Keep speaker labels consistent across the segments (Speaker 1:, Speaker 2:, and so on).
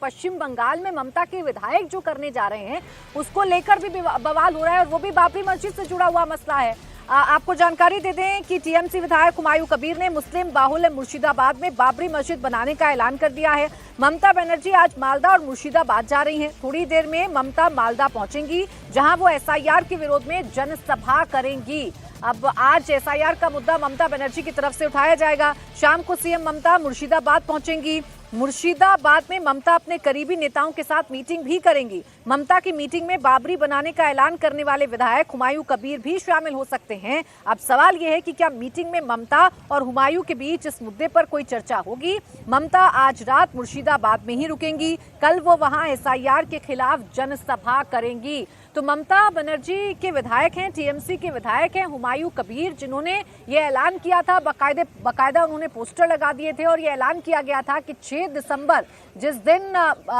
Speaker 1: पश्चिम बंगाल में ममता के विधायक जो करने जा रहे हैं उसको लेकर भी बवाल हो रहा है और वो भी बाबरी मस्जिद से जुड़ा हुआ मसला है। आपको जानकारी दे दें कि टीएमसी विधायक हुमायूं कबीर ने मुस्लिम बाहुल्य मुर्शिदाबाद में बाबरी मस्जिद बनाने का ऐलान कर दिया है। ममता बनर्जी आज मालदा और मुर्शिदाबाद जा रही हैं। थोड़ी देर में ममता मालदा पहुंचेंगी, जहां वो एसआईआर के विरोध में जनसभा करेंगी। अब आज एसआईआर का मुद्दा ममता बनर्जी की तरफ से उठाया जाएगा। शाम को सीएम ममता मुर्शिदाबाद पहुंचेंगी। मुर्शिदाबाद में ममता अपने करीबी नेताओं के साथ मीटिंग भी करेंगी। ममता की मीटिंग में बाबरी बनाने का ऐलान करने वाले विधायक हुमायूं कबीर भी शामिल हो सकते हैं। अब सवाल यह है कि क्या मीटिंग में ममता और हुमायूं के बीच इस मुद्दे पर कोई चर्चा होगी। ममता आज रात मुर्शिदाबाद में ही रुकेंगी, कल वो वहां एसआईआर के खिलाफ जनसभा करेंगी। तो ममता बनर्जी के विधायक हैं, टीएमसी के विधायक हैं हुमायूं कबीर, जिन्होंने ये ऐलान किया था, बाकायदा उन्होंने पोस्टर लगा दिए थे और ये ऐलान किया गया था कि 6 दिसंबर जिस दिन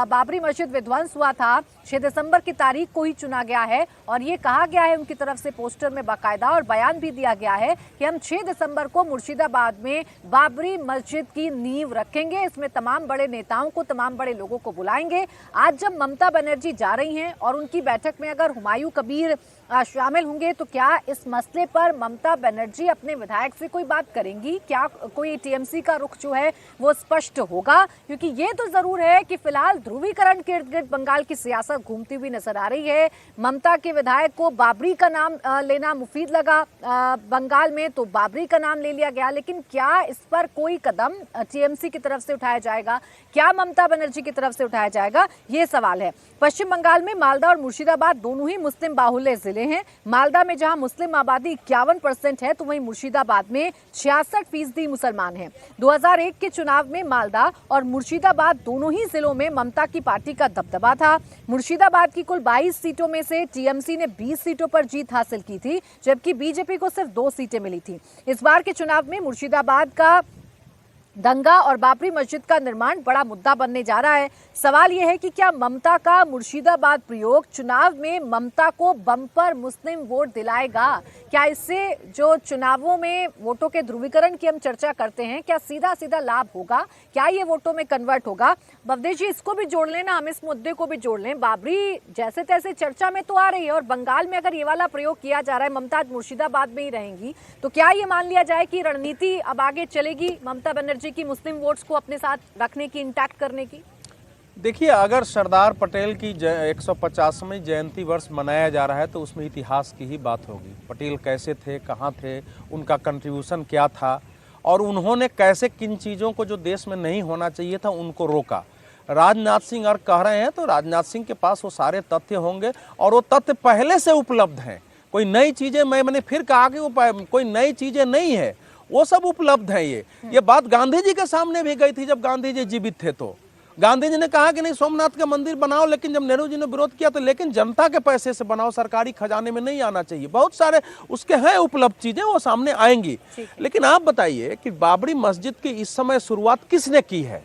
Speaker 1: बाबरी मस्जिद विध्वंस हुआ था, 6 दिसंबर की तारीख को ही चुना गया है। और ये कहा गया है उनकी तरफ से पोस्टर में बाकायदा, और बयान भी दिया गया है कि हम 6 दिसंबर को मुर्शिदाबाद में बाबरी मस्जिद की नींव रखेंगे। इसमें तमाम बड़े नेताओं को, तमाम बड़े लोगों को बुलाएंगे। आज जब ममता बनर्जी जा रही हैं और उनकी बैठक में अगर हुमायूं कबीर शामिल होंगे, तो क्या इस मसले पर ममता बनर्जी अपने विधायक से कोई बात करेंगी? क्या कोई टीएमसी का रुख जो है वो स्पष्ट होगा? क्योंकि ये तो जरूर है कि फिलहाल ध्रुवीकरण के इर्द गिर्द बंगाल की सियासत घूमती हुई नजर आ रही है। ममता के विधायक को बाबरी का नाम लेना मुफीद लगा बंगाल में, तो बाबरी का नाम ले लिया गया। लेकिन क्या इस पर कोई कदम टीएमसी की तरफ से उठाया जाएगा? क्या ममता बनर्जी की तरफ से उठाया जाएगा? ये सवाल है। पश्चिम बंगाल में मालदा और मुर्शिदाबाद दोनों ही मुस्लिम बाहुल्य जिले हैं। मालदा में जहां मुस्लिम आबादी 51% है, तो वहीं मुर्शिदाबाद में 66% मुसलमान हैं। 2001 के चुनाव में मालदा और मुर्शिदाबाद दोनों ही जिलों में ममता की पार्टी का दबदबा था। मुर्शिदाबाद की कुल 22 सीटों में से टीएमसी ने 20 सीटों पर जीत हासिल की थी, जबकि बीजेपी को सिर्फ 2 सीटें मिली थी। इस बार के चुनाव में मुर्शिदाबाद का दंगा और बाबरी मस्जिद का निर्माण बड़ा मुद्दा बनने जा रहा है। सवाल यह है कि क्या ममता का मुर्शिदाबाद प्रयोग चुनाव में ममता को बम्पर मुस्लिम वोट दिलाएगा? क्या इससे जो चुनावों में वोटों के ध्रुवीकरण की हम चर्चा करते हैं, क्या सीधा सीधा लाभ होगा? क्या ये वोटों में कन्वर्ट होगा? भवदेश जी, इसको भी जोड़ लेना, हम इस मुद्दे को भी जोड़ लें। बाबरी जैसे तैसे चर्चा में तो आ रही है और बंगाल में अगर ये वाला प्रयोग किया जा रहा है, ममता आज मुर्शिदाबाद में ही रहेंगी, तो क्या ये मान लिया जाए कि रणनीति अब आगे चलेगी ममता बनर्जी की मुस्लिम वोट्स को अपने साथ रखने की, इंटैक्ट करने की?
Speaker 2: देखिए, अगर सरदार पटेल की 150वीं जयंती वर्ष मनाया जा रहा है तो उसमें इतिहास की ही बात होगी। पटेल कैसे थे, कहाँ थे, उनका कंट्रीब्यूशन क्या था और उन्होंने कैसे किन चीज़ों को जो देश में नहीं होना चाहिए था उनको रोका। राजनाथ सिंह अगर कह रहे हैं तो राजनाथ सिंह के पास वो सारे तथ्य होंगे और वो तथ्य पहले से उपलब्ध हैं। कोई नई चीज़ें मैंने फिर कहा कि वो कोई नई चीज़ें नहीं है, वो सब उपलब्ध है। ये बात गांधी जी के सामने भी गई थी जब गांधी जी जीवित थे। तो गांधी जी ने कहा कि नहीं, सोमनाथ का मंदिर बनाओ, लेकिन जब नेहरू जी ने विरोध किया तो लेकिन जनता के पैसे से बनाओ, सरकारी खजाने में नहीं आना चाहिए। बहुत सारे उसके हैं उपलब्ध चीजें, वो सामने आएंगी। लेकिन आप बताइए कि बाबरी मस्जिद की इस समय शुरुआत किसने की है?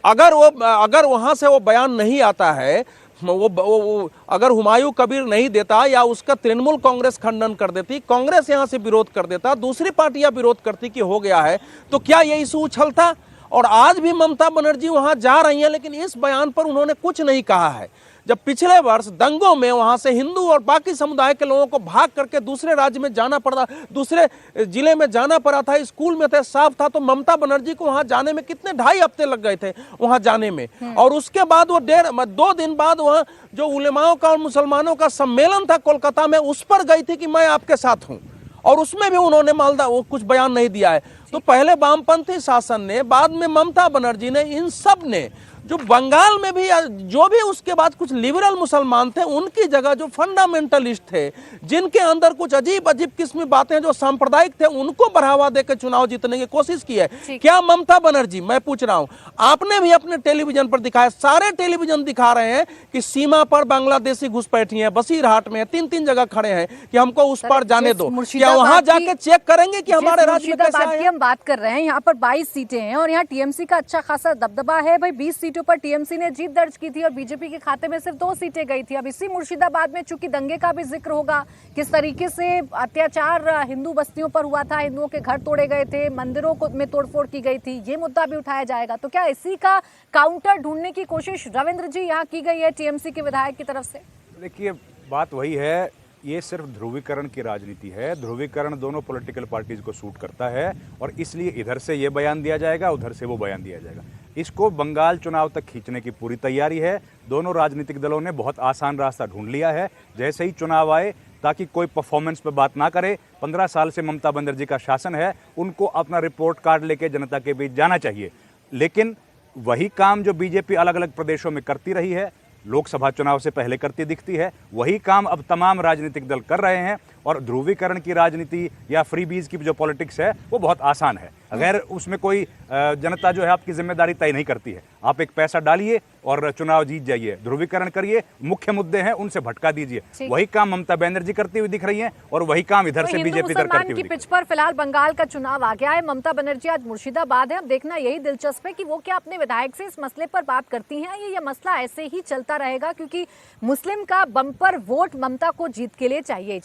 Speaker 2: अगर वहां से वो बयान नहीं आता है, वो अगर हुमायूं कबीर नहीं देता या उसका तृणमूल कांग्रेस खंडन कर देती, कांग्रेस यहां से विरोध कर देता, दूसरी पार्टियां विरोध करती कि हो गया है, तो क्या ये इशू उछलता? और आज भी ममता बनर्जी वहां जा रही हैं, लेकिन इस बयान पर उन्होंने कुछ नहीं कहा है। जब पिछले वर्ष दंगों में वहां से हिंदू और बाकी समुदाय के लोगों को भाग करके दूसरे राज्य में जाना पड़ा, दूसरे जिले में जाना पड़ा था, स्कूल में थे, साफ था, तो ममता बनर्जी को वहां जाने में कितने 2.5 हफ्ते लग गए थे वहां जाने में। और उसके बाद वो 2 दिन बाद वहां जो उलेमाओं का और मुसलमानों का सम्मेलन था कोलकाता में, उस पर गई थी कि मैं आपके साथ हूं, और उसमें भी उन्होंने मालदा वो कुछ बयान नहीं दिया है। तो पहले वामपंथी शासन ने, बाद में ममता बनर्जी ने, इन सब ने, जो बंगाल में भी जो भी उसके बाद कुछ लिबरल मुसलमान थे, उनकी जगह जो फंडामेंटलिस्ट थे, जिनके अंदर कुछ अजीब अजीब किस्म बातें जो सांप्रदायिक थे, उनको बढ़ावा देकर चुनाव जीतने की कोशिश की है। क्या ममता बनर्जी, मैं पूछ रहा हूं, आपने भी अपने टेलीविजन पर दिखाया, सारे टेलीविजन दिखा रहे हैं कि सीमा पर बांग्लादेशी घुसपैठी हैं, बसीरहाट में 3-3 जगह खड़े हैं कि हमको उस पर जाने दो। क्या वहां जाके चेक करेंगे कि हमारे राज्य में कैसे आए?
Speaker 1: हम बात कर रहे हैं, यहाँ पर 22 सीटें हैं और यहाँ टीएमसी का अच्छा खासा दबदबा है भाई। 20 सीटें सीटों पर टीएमसी ने जीत दर्ज की थी और बीजेपी के खाते में सिर्फ 2 सीटें गई थी। अब इसी मुर्शिदाबाद में चूंकि दंगे का भी जिक्र होगा, किस तरीके से अत्याचार हिंदू बस्तियों पर हुआ था, हिंदुओं के घर तोड़े गए थे, मंदिरों में तोड़फोड़ की गई थी, ये मुद्दा भी उठाया जाएगा। तो क्या इसी का काउंटर ढूंढने की कोशिश रविंद्र जी यहाँ की गई है टीएमसी के विधायक की तरफ से?
Speaker 3: देखिए, बात वही है, ये सिर्फ ध्रुवीकरण की राजनीति है। ध्रुवीकरण दोनों पॉलिटिकल पार्टीज को सूट करता है और इसलिए इधर से ये बयान दिया जाएगा, उधर से वो बयान दिया जाएगा। इसको बंगाल चुनाव तक खींचने की पूरी तैयारी है। दोनों राजनीतिक दलों ने बहुत आसान रास्ता ढूंढ लिया है। जैसे ही चुनाव आए, ताकि कोई परफॉर्मेंस पे बात ना करे, 15 साल से ममता बनर्जी का शासन है, उनको अपना रिपोर्ट कार्ड लेके जनता के बीच जाना चाहिए। लेकिन वही काम जो बीजेपी अलग अलग प्रदेशों में करती रही है, लोकसभा चुनाव से पहले करती दिखती है, वही काम अब तमाम राजनीतिक दल कर रहे हैं। और ध्रुवीकरण की राजनीति या फ्रीबीज की जो पॉलिटिक्स है वो बहुत आसान है। अगर उसमें कोई जनता जो है आपकी जिम्मेदारी तय नहीं करती है, आप एक पैसा डालिए और चुनाव जीत जाइए, ध्रुवीकरण करिए, मुख्य मुद्दे हैं उनसे भटका दीजिए। वही काम ममता बनर्जी करती हुई दिख रही है और वही काम इधर से बीजेपी इधर करती हुई।
Speaker 1: पिच पर फिलहाल बंगाल का चुनाव आ गया है, ममता बनर्जी आज मुर्शिदाबाद है। अब देखना यही दिलचस्प है कि वो क्या अपने विधायक से इस मसले पर बात करती हैं, ये मसला ऐसे ही चलता रहेगा, क्योंकि मुस्लिम का बम्पर वोट ममता को जीत के लिए चाहिए।